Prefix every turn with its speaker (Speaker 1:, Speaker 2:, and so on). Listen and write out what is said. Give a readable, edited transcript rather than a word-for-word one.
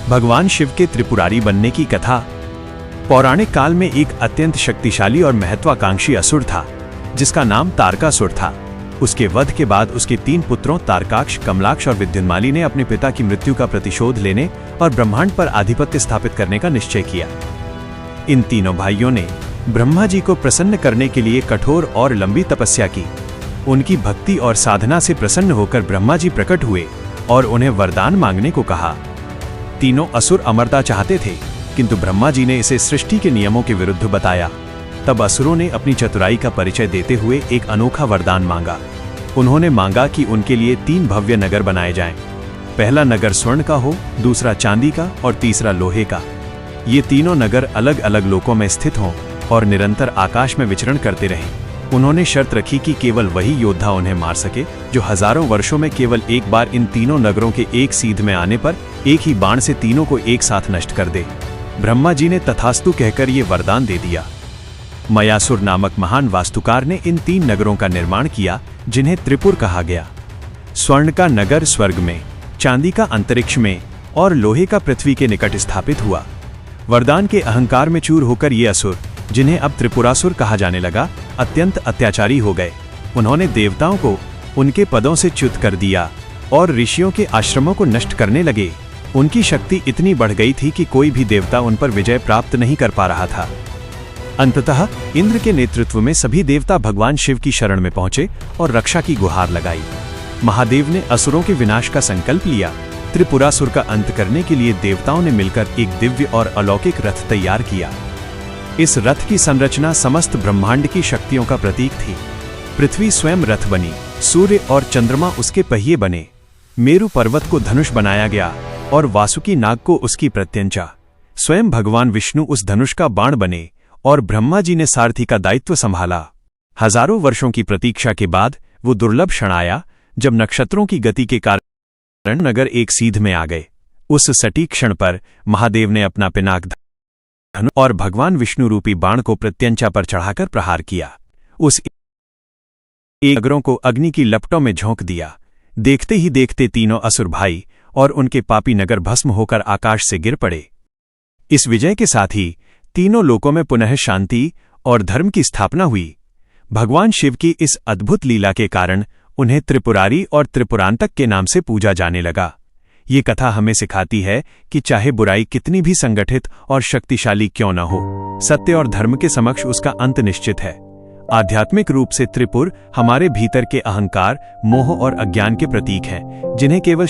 Speaker 1: भगवान शिव के त्रिपुरारी बनने की कथा। पौराणिक काल में एक अत्यंत शक्तिशाली और महत्वाकांक्षी असुर था जिसका नाम तारकासुर था। उसके वध के बाद उसके 3 पुत्रों तारकाक्ष, कमलाक्ष और विद्युन्माली ने अपने पिता की मृत्यु का प्रतिशोध लेने और ब्रह्मांड पर आधिपत्य स्थापित करने का निश्चय किया। इन तीनों भाइयों ने ब्रह्मा जी को प्रसन्न करने के लिए कठोर और लंबी तपस्या की। उनकी भक्ति और साधना से प्रसन्न होकर ब्रह्मा जी प्रकट हुए और उन्हें वरदान मांगने को कहा। तीनों असुर अमरता चाहते थे, किंतु ब्रह्मा जी ने इसे सृष्टि के नियमों के विरुद्ध बताया। तब असुरों ने अपनी चतुराई का परिचय देते हुए एक अनोखा वरदान मांगा। उन्होंने मांगा कि उनके लिए 3 भव्य नगर बनाए जाएं। पहला नगर स्वर्ण का हो, दूसरा चांदी का और तीसरा लोहे का। ये तीनों नगर अलग अलग लोकों में स्थित हों और निरंतर आकाश में विचरण करते रहें। उन्होंने शर्त रखी कि केवल वही योद्धा उन्हें मार सके जो हजारों वर्षों में केवल एक बार इन तीनों नगरों के एक सीध में आने पर एक ही बाण से तीनों को एक साथ नष्ट कर दे। ब्रह्मा जी ने तथास्तु कहकर ये वरदान दे दिया। मयासुर नामक महान वास्तुकार ने इन 3 नगरों का निर्माण किया जिन्हें त्रिपुर कहा गया। स्वर्ण का नगर स्वर्ग में, चांदी का अंतरिक्ष में और लोहे का पृथ्वी के निकट स्थापित हुआ। वरदान के अहंकार में चूर होकर ये असुर, जिन्हें अब त्रिपुरासुर कहा जाने लगा, अत्यंत अत्याचारी हो गए। उन्होंने देवताओं को उनके पदों से च्युत कर दिया और ऋषियों के आश्रमों को नष्ट करने लगे। उनकी शक्ति इतनी बढ़ गई थी कि कोई भी देवता उन पर विजय प्राप्त नहीं कर पा रहा था। अंततः इंद्र के नेतृत्व में सभी देवता भगवान शिव की शरण में पहुंचे और रक्षा की गुहार लगाई। महादेव ने असुरों के विनाश का संकल्प लिया। त्रिपुरासुर का अंत करने के लिए देवताओं ने मिलकर एक दिव्य और अलौकिक रथ तैयार किया। इस रथ की संरचना समस्त ब्रह्मांड की शक्तियों का प्रतीक थी। पृथ्वी स्वयं रथ बनी, सूर्य और चंद्रमा उसके पहिए बने, मेरु पर्वत को धनुष बनाया गया और वासुकी नाग को उसकी प्रत्यंचा। स्वयं भगवान विष्णु उस धनुष का बाण बने और ब्रह्मा जी ने सारथी का दायित्व संभाला। हजारों वर्षों की प्रतीक्षा के बाद वो दुर्लभ क्षण आया जब नक्षत्रों की गति के कारण नगर एक सीध में आ गए। उस सटीक क्षण पर महादेव ने अपना पिनाक धनुष और भगवान विष्णु रूपी बाण को प्रत्यंचा पर चढ़ाकर प्रहार किया। उस एक नगरों को अग्नि की लपटों में झोंक दिया। देखते ही देखते तीनों असुर भाई और उनके पापी नगर भस्म होकर आकाश से गिर पड़े। इस विजय के साथ ही तीनों लोकों में पुनः शांति और धर्म की स्थापना हुई। भगवान शिव की इस अद्भुत लीला के कारण उन्हें त्रिपुरारी और त्रिपुरांतक के नाम से पूजा जाने लगा। ये कथा हमें सिखाती है कि चाहे बुराई कितनी भी संगठित और शक्तिशाली क्यों न हो, सत्य और धर्म के समक्ष उसका अंत निश्चित है। आध्यात्मिक रूप से त्रिपुर हमारे भीतर के अहंकार, मोह और अज्ञान के प्रतीक हैं, जिन्हें केवल